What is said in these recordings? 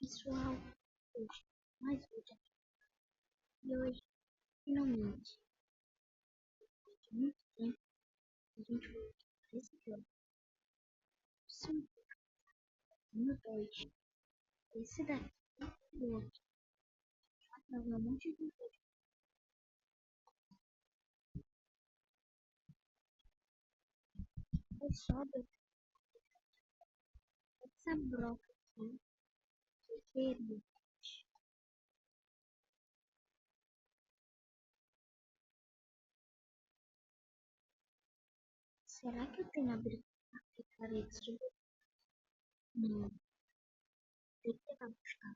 Pessoal, hoje mais um dia e hoje, finalmente, depois de muito tempo, a gente vai para esse jogo. Sim, no 2. Esse daqui e o outro. Já um monte de vídeo. É só essa broca aqui que queria. Será que eu tenho habilidade de parede de Não, tem que levar buscar.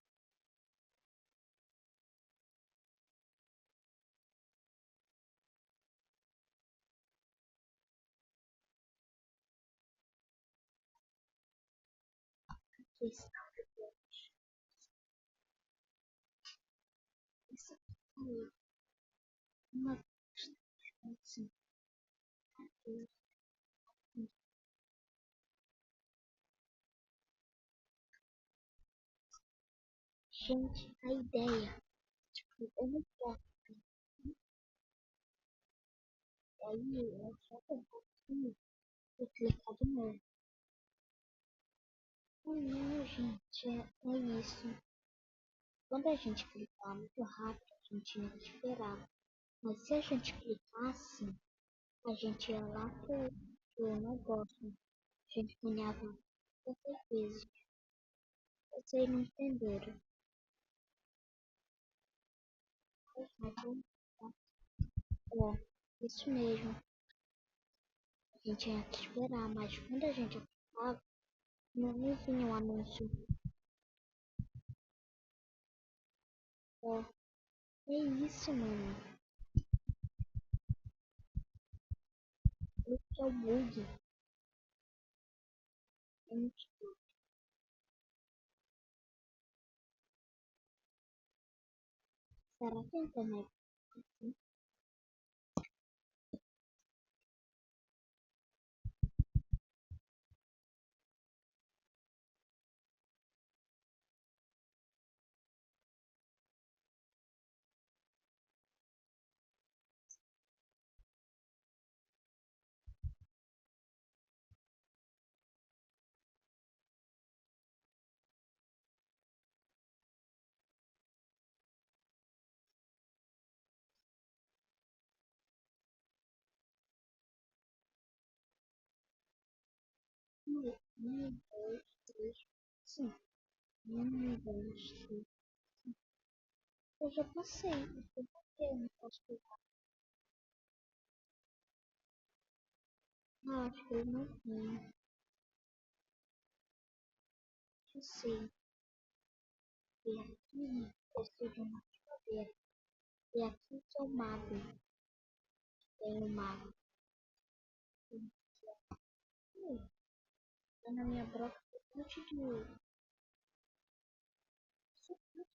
Aqui está essa aqui. Uma assim, aqui. Gente, a ideia, eu não posso. Aí é só pegar aqui e clicar de novo. Não, gente, é isso. Quando a gente clicar muito rápido, a gente ia esperar. Mas se a gente clicasse, a gente ia lá pro negócio. A gente ganhava quantas vezes. Vocês não entenderam. Mas vamos lá. Ó, isso mesmo. A gente ia que esperar, mas quando a gente aplicava, não me vinha um anúncio. Ó, é isso, mano. Esse é o bug. É muito. Será que a internet é assim? Dois, três, sim. Dois, três. Eu já passei. Eu passei, não posso pegar. Ah, acho que ele não tem. Eu sei. E aqui, eu preciso de uma cadeira. E aqui que é o mago. Tem o mago. Tá na minha broca. Um monte de ouro. Isso é muito.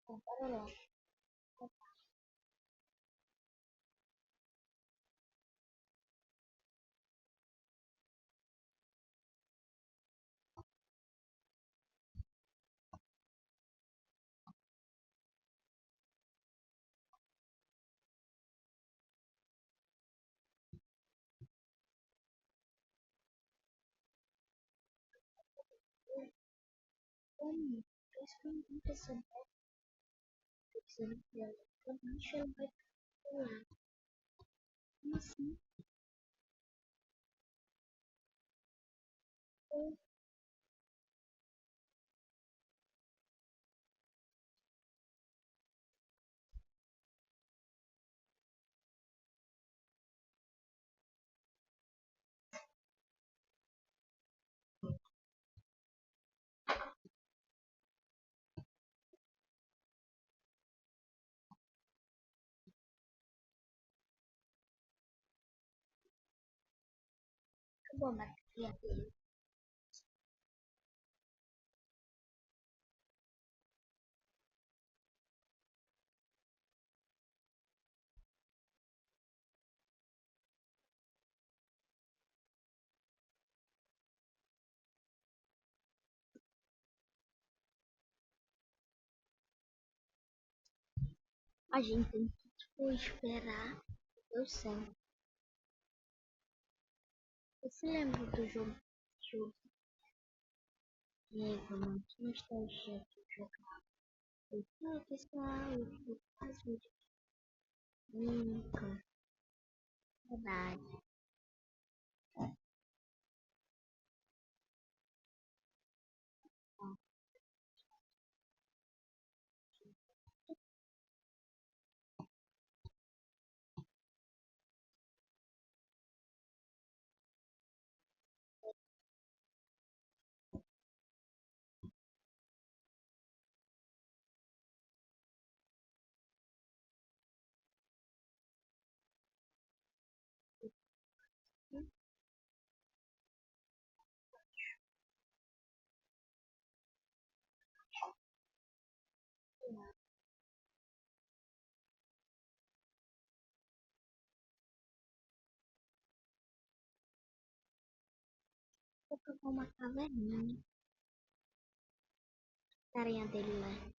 Compara lá. Como? Esse não tem que ser dela. Eu acho que ela vai pular. Como assim? Acabou a bateria. A gente tem que tipo, esperar o céu. Você lembra do jogo Lego, mano? Que nostalgia de jogar. Fala pessoal, eu vou fazer nunca. Verdade. Vou provar uma caverninha. Carinha dele lá.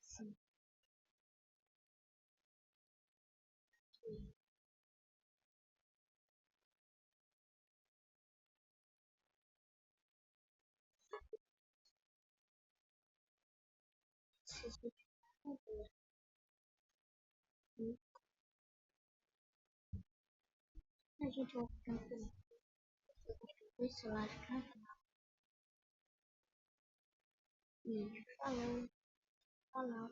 Sim. A gente vai ficando com dois celulares pra vídeo. Falou, falou.